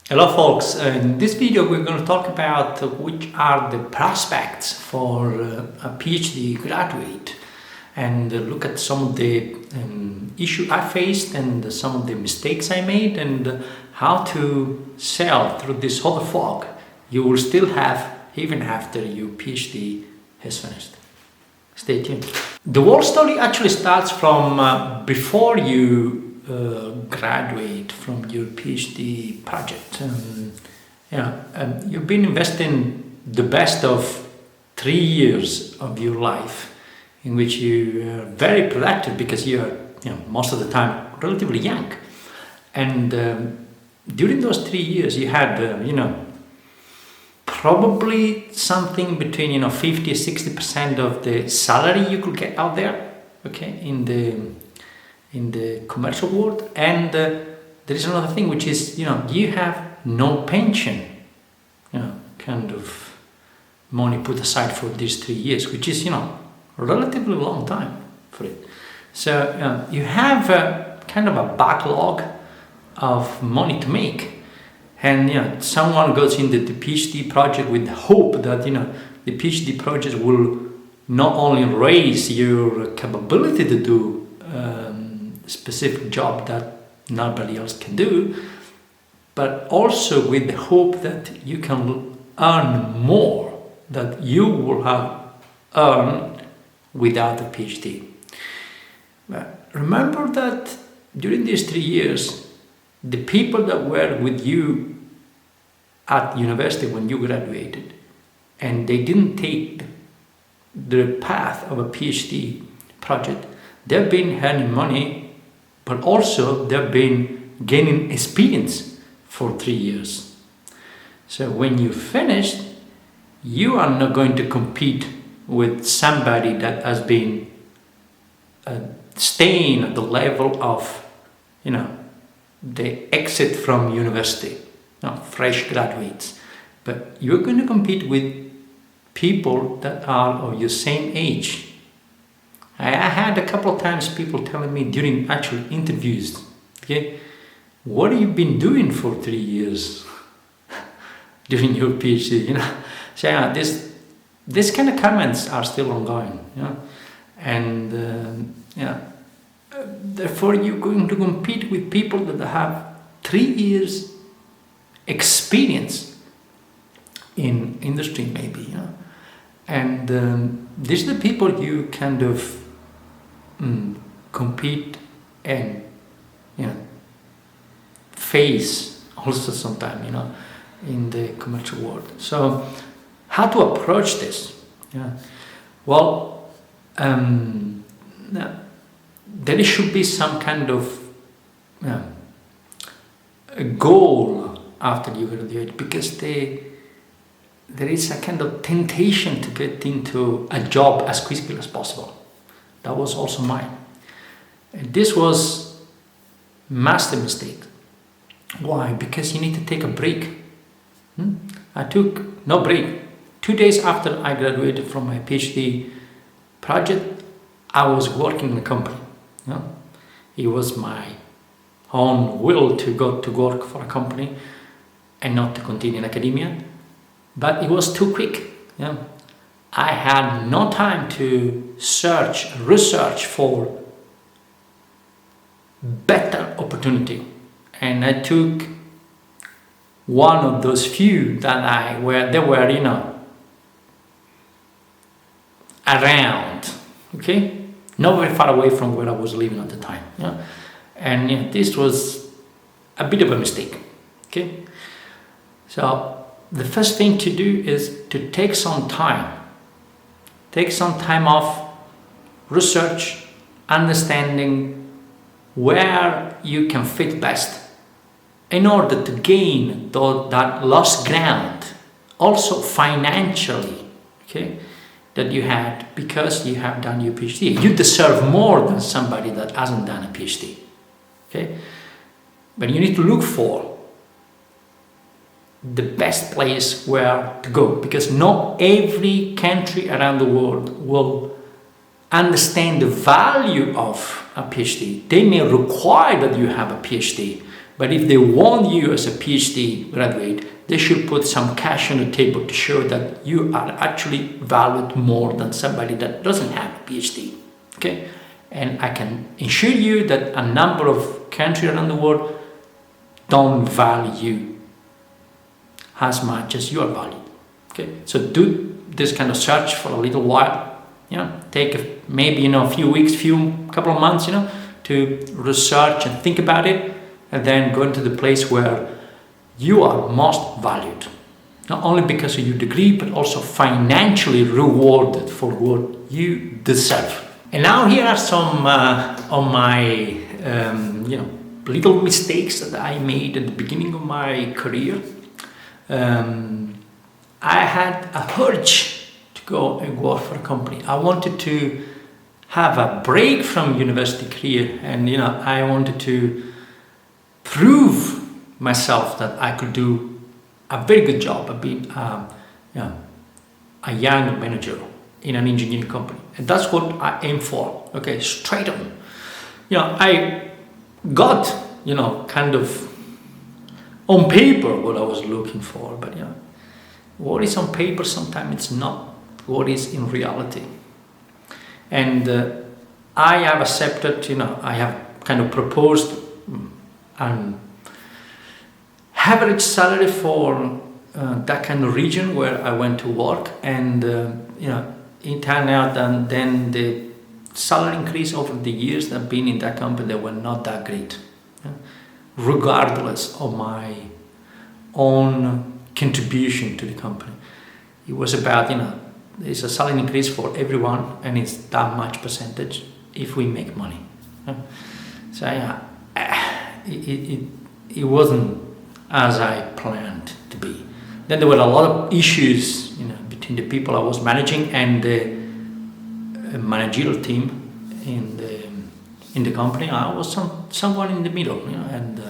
Hello folks, in this video we're going to talk about which are the prospects for a PhD graduate and look at some of the issues I faced and some of the mistakes I made and how to sail through this other fog you will still have even after your PhD has finished. Stay tuned. The whole story actually starts from before you graduate from your PhD project. You've been investing the best of 3 years of your life in which you are very productive because you're most of the time relatively young. And during those 3 years you had probably something between 50 or 60% of the salary you could get out there, okay, in the commercial world. And there is another thing, which is you have no pension kind of money put aside for these 3 years, which is a relatively long time for it. So you have kind of a backlog of money to make, and someone goes into the PhD project with the hope that the PhD project will not only raise your capability to do specific job that nobody else can do, but also with the hope that you can earn more that you will have earned without a PhD. But remember that during these 3 years, the people that were with you at university when you graduated and they didn't take the path of a PhD project, they've been earning money, but also they've been gaining experience for 3 years. So when you finished, you are not going to compete with somebody that has been staying at the level of the exit from university, fresh graduates. But you're going to compete with people that are of your same age. I had a couple of times people telling me during actual interviews, okay, what have you been doing for 3 years during your PhD? So this kind of comments are still ongoing, and therefore you're going to compete with people that have 3 years experience in industry, maybe, and these are the people you kind of compete and face also sometime in the commercial world. So how to approach this? Well, there should be some kind of a goal after you graduate, because there is a kind of temptation to get into a job as quickly as possible. That was also mine. And this was master mistake. Why? Because you need to take a break. I took no break. 2 days after I graduated from my PhD project, I was working in a company. It was my own will to go to work for a company and not to continue in academia. But it was too quick. I had no time to research for better opportunity. And I took one of those few that were around, okay? Not very far away from where I was living at the time. And this was a bit of a mistake, okay? So the first thing to do is to take some time. Take some time off, research, understanding where you can fit best in order to gain that lost ground, also financially, okay, that you had because you have done your PhD. You deserve more than somebody that hasn't done a PhD, okay? But you need to look for the best place where to go, because not every country around the world will understand the value of a PhD. They may require that you have a PhD, But if they want you as a PhD graduate, they should put some cash on the table to show that you are actually valued more than somebody that doesn't have a PhD. Okay? And I can assure you that a number of countries around the world don't value you as much as you are valued. Okay? So do this kind of search for a little while. Take maybe a few weeks, couple of months, to research and think about it, and then go into the place where you are most valued. Not only because of your degree, but also financially rewarded for what you deserve. And now here are some of my little mistakes that I made at the beginning of my career. I had a urge to go and work for a company. I wanted to have a break from university career, and I wanted to prove myself that I could do a very good job of being a young manager in an engineering company. And that's what I aim for. Okay, straight on. I got, kind of on paper what I was looking for, but what is on paper sometimes it's not what is in reality. And I have accepted, I have kind of proposed an average salary for that kind of region where I went to work, and it turned out that then the salary increase over the years that I've been in that company, they were not that great, regardless of my own contribution to the company. It was about, there's a salary increase for everyone, and it's that much percentage if we make money. So it wasn't as I planned to be. Then there were a lot of issues, between the people I was managing and the managerial team in the company. I was someone in the middle, and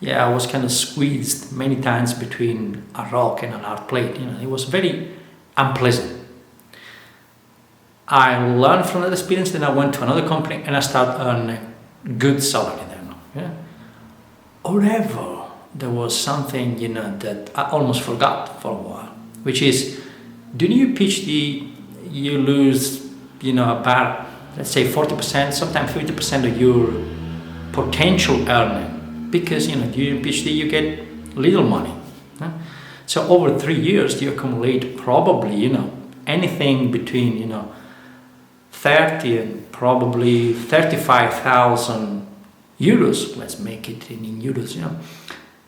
I was kind of squeezed many times between a rock and a hard plate. It was very unpleasant. I learned from that experience. Then I went to another company and I started earning good salary there. However, there was something that I almost forgot for a while, which is doing your PhD, you lose about, let's say, 40%, sometimes 50% of your potential earning, because doing your PhD you get little money. So over 3 years you accumulate probably anything between 30 and probably 35,000 euros. Let's make it in euros,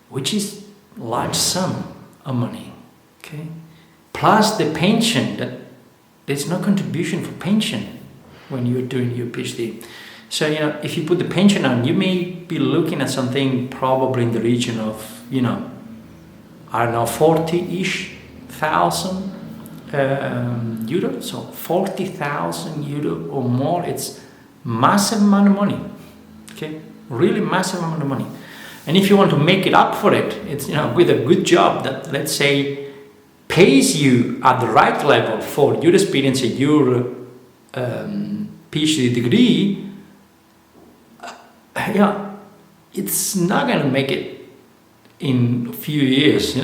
which is large sum of money. Okay, plus the pension, that there's no contribution for pension when you're doing your PhD. So if you put the pension on, you may be looking at something probably in the region of 40-ish thousand euro. So 40,000 euro or more. It's massive amount of money. Okay, really massive amount of money. And if you want to make it up for it, it's with a good job that, let's say, pays you at the right level for your experience and your PhD degree. It's not going to make it in a few years.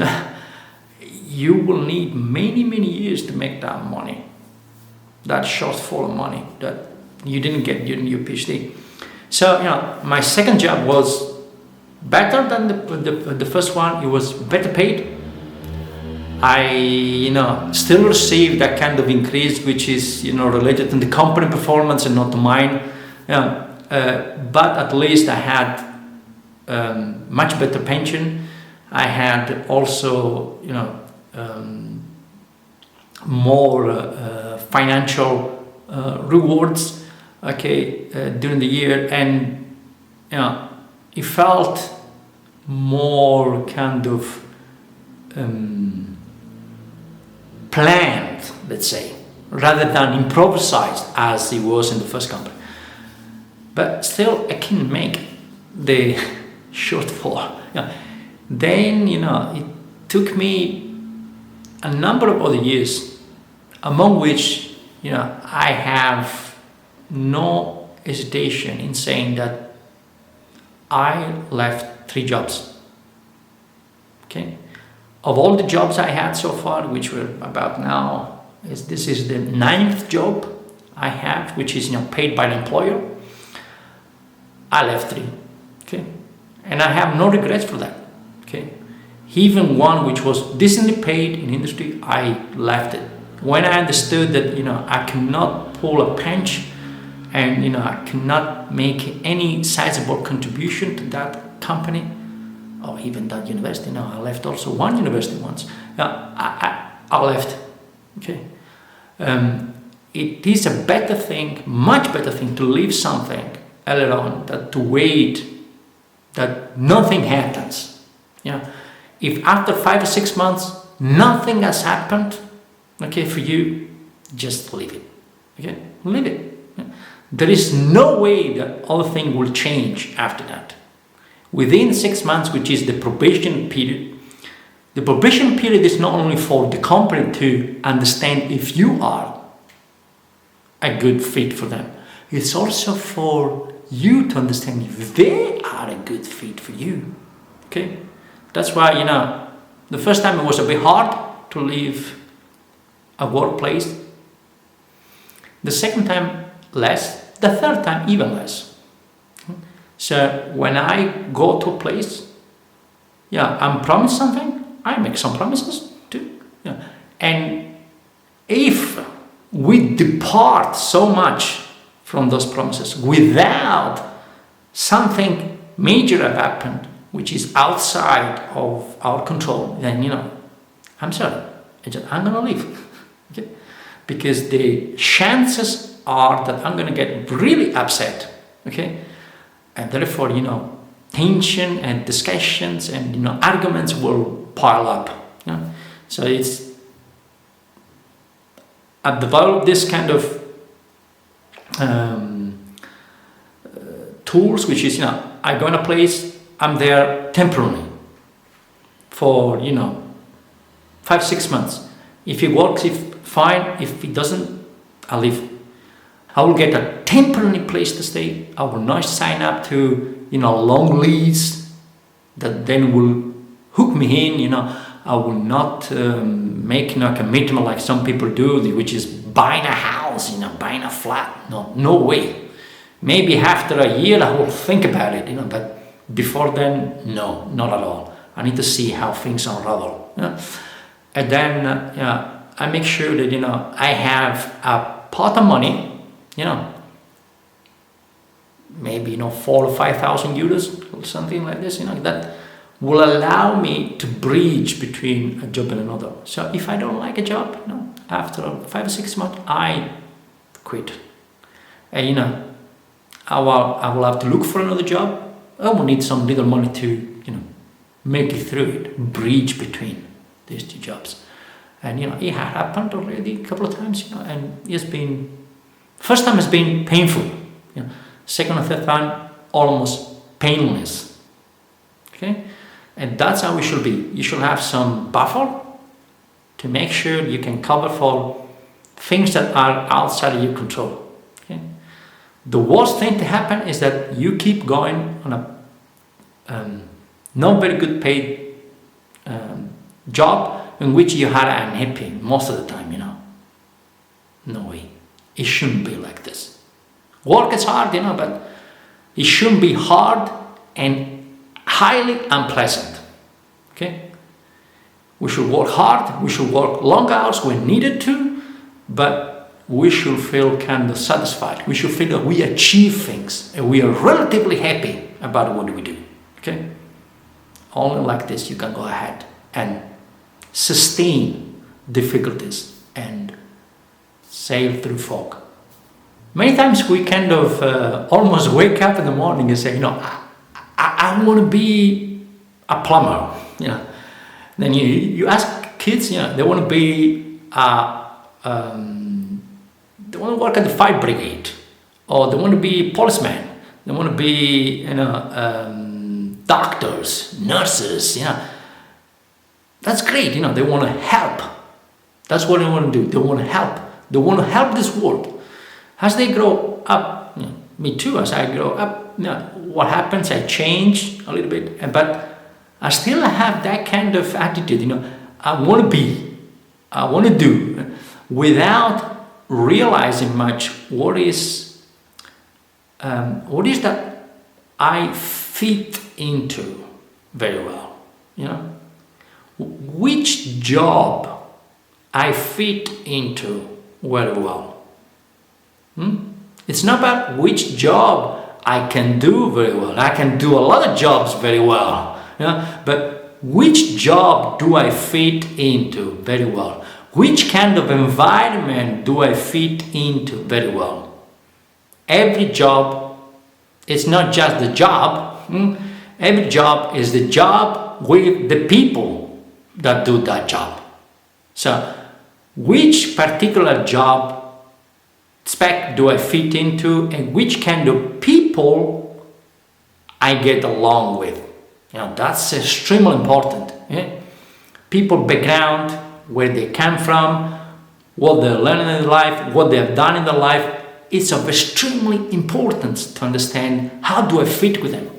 You will need many years to make that money, that shortfall of money that you didn't get during your PhD. So my second job was better than the first one. It was better paid. I still received that kind of increase, which is related to the company performance and not to mine. But at least I had much better pension. I had also more financial rewards, during the year, and it felt more kind of planned, let's say, rather than improvised as it was in the first company. But still, I couldn't make the shortfall. Then, it took me a number of other years, among which, I have no hesitation in saying that I left 3 jobs. Okay, of all the jobs I had so far, which were about now, this is the 9th job I have, which is paid by the employer. I left 3. Okay, and I have no regrets for that. Okay, even one which was decently paid in industry, I left it when I understood that I cannot pull a punch, and I cannot make any sizable contribution to that company or even that university. I left also one university once. I left. Okay, it is a better thing, much better thing to leave something earlier on than to wait that nothing happens. If after 5 or 6 months nothing has happened, okay, for you, just leave it. Okay, leave it. There is no way that other thing will change after that. Within 6 months, which is the probation period, the probation period is not only for the company to understand if you are a good fit for them, it's also for you to understand if they are a good fit for you. Okay, that's why the first time it was a bit hard to leave a workplace. The second time less. The third time even less. So when I go to a place, I'm promised something, I make some promises too. And if we depart so much from those promises without something major have happened, which is outside of our control, then I'm sorry, I'm gonna leave. Okay? Because the chances are that I'm going to get really upset, okay, and therefore tension and discussions and arguments will pile up. So I've developed this kind of tools, which is I go in a place, I'm there temporarily for 5-6 months. If it works, fine. If it doesn't, I'll leave. I will get a temporary place to stay. I will not sign up to long lease that then will hook me in. I will not make a commitment like some people do, which is buying a house, buying a flat. No way. Maybe after a year I will think about it, but before then, no, not at all. I need to see how things unravel. And then I make sure that I have a pot of money. Maybe 4,000 or 5,000 euros or something like this, that will allow me to bridge between a job and another. So if I don't like a job, after 5 or 6 months, I quit. And I will have to look for another job. I will need some little money to make it through it, bridge between these 2 jobs. And it had happened already a couple of times, and it's been. First time has been painful. Second or third time, almost painless. Okay, and that's how we should be. You should have some buffer to make sure you can cover for things that are outside of your control. Okay, the worst thing to happen is that you keep going on a not very good paid job in which you are unhappy most of the time. No way. It shouldn't be like this. Work is hard, but it shouldn't be hard and highly unpleasant. Okay? We should work hard, we should work long hours when needed to, but we should feel kind of satisfied. We should feel that we achieve things and we are relatively happy about what we do. Okay? Only like this you can go ahead and sustain difficulties and sail through fog. Many times we kind of almost wake up in the morning and say, I want to be a plumber. Then you ask kids, they want to be they want to work at the fire brigade, or they want to be policemen. They want to be doctors, nurses. That's great. They want to help. That's what they want to do. They want to help. They want to help this world. As they grow up, me too, as I grow up, what happens, I change a little bit, but I still have that kind of attitude, I want to be, I want to do, without realizing much what is that I fit into very well, which job I fit into very well. It's not about which job I can do very well. I can do a lot of jobs very well, but which job do I fit into very well? Which kind of environment do I fit into very well? Every job is not just the job. Every job is the job with the people that do that job. So, which particular job spec do I fit into, and which kind of people I get along with? That's extremely important. People background, where they come from, what they're learning in life, what they have done in their life. It's of extremely importance to understand how do I fit with them.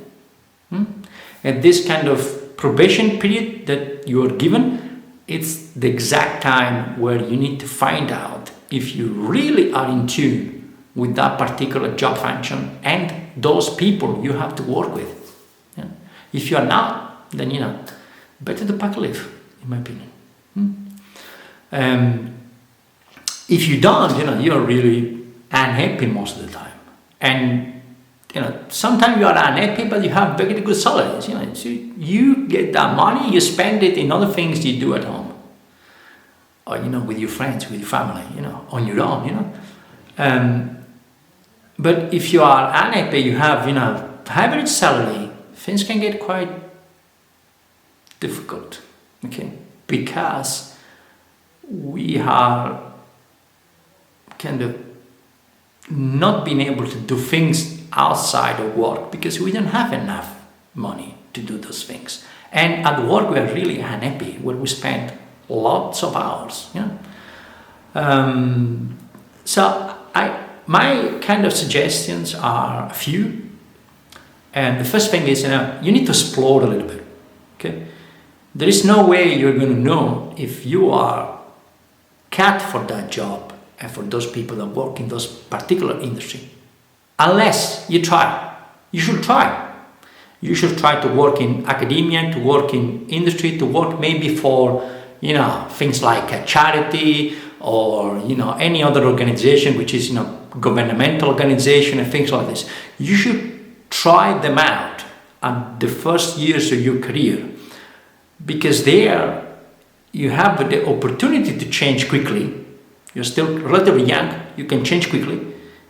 At this kind of probation period that you are given, it's the exact time where you need to find out if you really are in tune with that particular job function and those people you have to work with. If you are not, then better to pack a leaf, in my opinion. If you don't, you're really unhappy most of the time. And sometimes you are unhappy, but you have very good salaries. So you get that money, you spend it in other things you do at home, or with your friends, with your family, on your own. But if you are unhappy, you have average salary, things can get quite difficult, because we are kind of not being able to do things outside of work because we don't have enough money to do those things. And at work we are really unhappy, where we spend lots of hours. So my kind of suggestions are a few. And the first thing is, you need to explore a little bit. There is no way you're going to know if you are cut for that job and for those people that work in those particular industry, unless you try. You should try. You should try to work in academia, to work in industry, to work maybe for things like a charity or any other organization which is governmental organization and things like this. You should try them out at the first years of your career, because there you have the opportunity to change quickly. You're still relatively young, you can change quickly.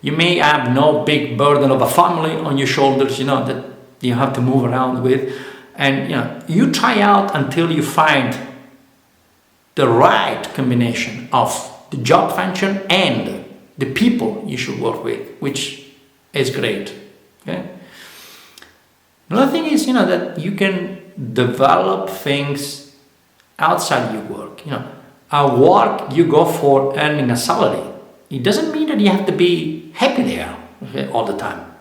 You may have no big burden of a family on your shoulders, that you have to move around with. And you try out until you find the right combination of the job function and the people you should work with, which is great. Another thing is, that you can develop things outside your work. At work, you go for earning a salary. It doesn't mean that you have to be happy there all the time.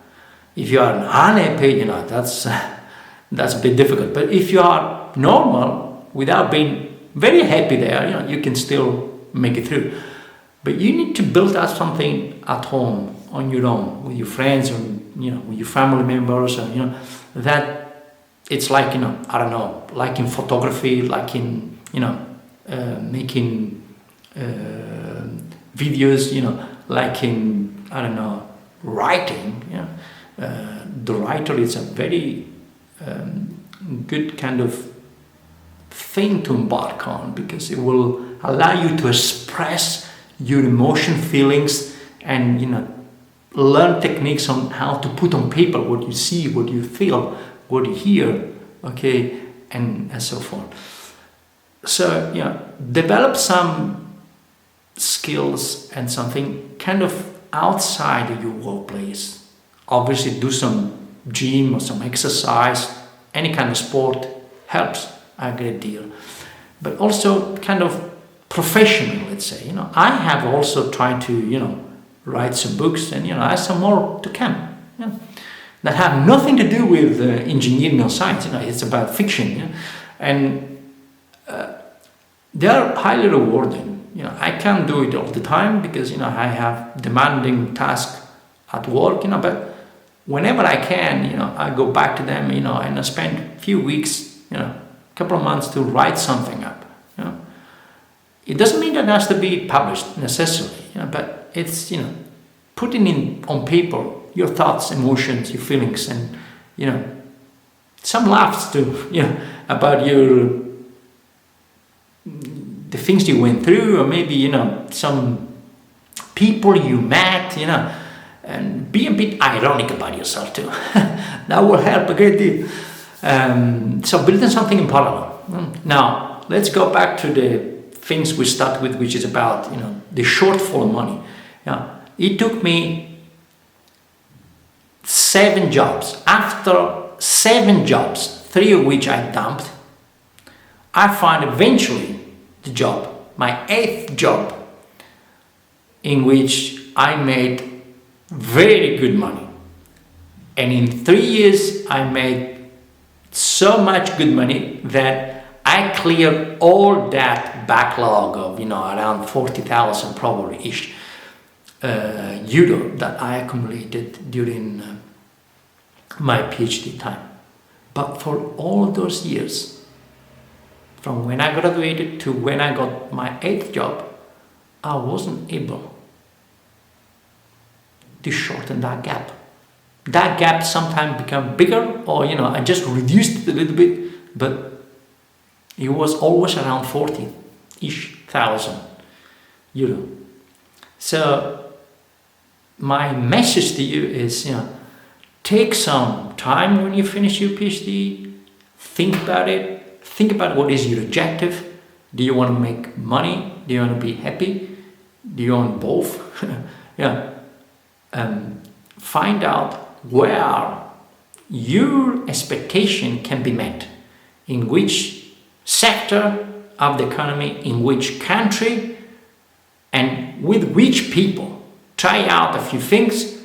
If you are unhappy, that's a bit difficult. But if you are normal, without being very happy there, you can still make it through. But you need to build out something at home, on your own, with your friends, or with your family members, and that it's like like in photography, like in making videos, like in writing. The writer is a very good kind of thing to embark on, because it will allow you to express your emotion, feelings, and learn techniques on how to put on paper what you see, what you feel, what you hear, and so forth. So develop some skills and something kind of outside of your workplace. Obviously do some gym or some exercise, any kind of sport helps a great deal. But also kind of professional, let's say. I have also tried to, write some books, and I have some more to come. that have nothing to do with engineering or science. It's about fiction, and they are highly rewarding. I can't do it all the time because I have demanding tasks at work. But whenever I can, I go back to them. And I spend a few weeks, a couple of months to write something up. It doesn't mean that it has to be published necessarily. But it's putting on paper your thoughts, emotions, your feelings, and some laughs too. About the things you went through, or maybe some people you met, and be a bit ironic about yourself too. That will help a great deal. So building something in parallel. Now let's go back to the things we start with, which is about the shortfall of money. It took me 7 jobs. After 7 jobs, 3 of which I dumped, I found eventually the job, my 8th job, in which I made very good money. And in 3 years, I made so much good money that I cleared all that backlog of, around 40,000 probably ish euro that I accumulated during my PhD time. But for all those years, from when I graduated to when I got my 8th job, I wasn't able to shorten that gap. That gap sometimes became bigger, or I just reduced it a little bit, but it was always around 40-ish thousand euro. So my message to you is, take some time when you finish your PhD, think about it. Think about what is your objective. Do you want to make money? Do you want to be happy? Do you want both? Find out where your expectation can be met, in which sector of the economy, in which country, and with which people. Try out a few things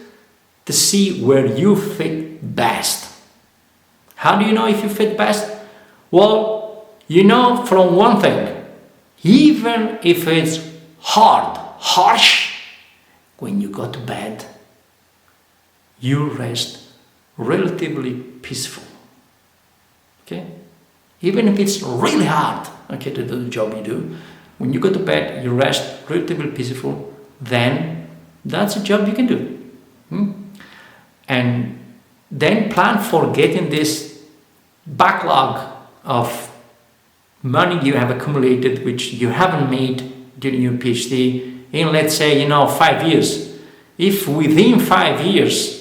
to see where you fit best. How do you know if you fit best? Well, from one thing, even if it's harsh, when you go to bed, you rest relatively peaceful. Okay? Even if it's really hard, to do the job you do, when you go to bed, you rest relatively peaceful, then that's a job you can do. And then plan for getting this backlog of money you have accumulated, which you haven't made during your PhD, in, let's say, 5 years. If within 5 years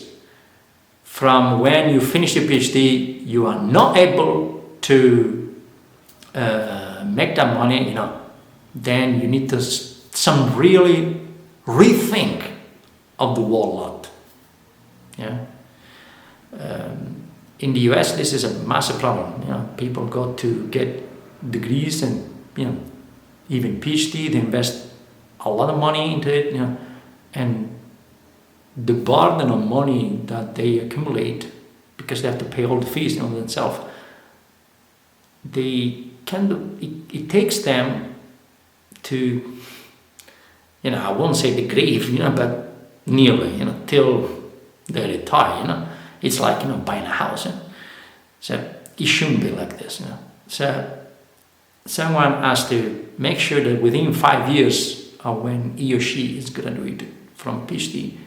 from when you finish your PhD, you are not able to make that money, then you need to really rethink of the whole lot. In the US, this is a massive problem. People go to get degrees and even PhD, they invest a lot of money into it, and the burden of money that they accumulate because they have to pay all the fees themselves, it takes them to, I won't say the grave, but nearly, till they retire. It's like buying a house. So it shouldn't be like this. So someone has to make sure that within 5 years of when he or she is graduated from PhD,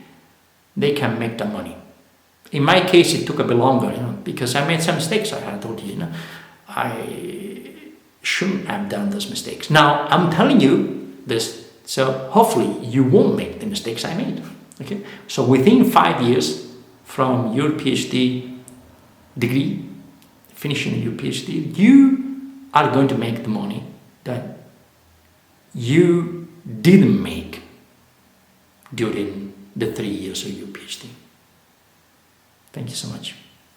they can make the money. In my case, it took a bit longer, because I made some mistakes. I had told you, I shouldn't have done those mistakes. Now I'm telling you this, so hopefully you won't make the mistakes I made. Okay, so within 5 years from your PhD degree, finishing your PhD, you are going to make the money that you didn't make during the 3 years of your PhD. Thank you so much.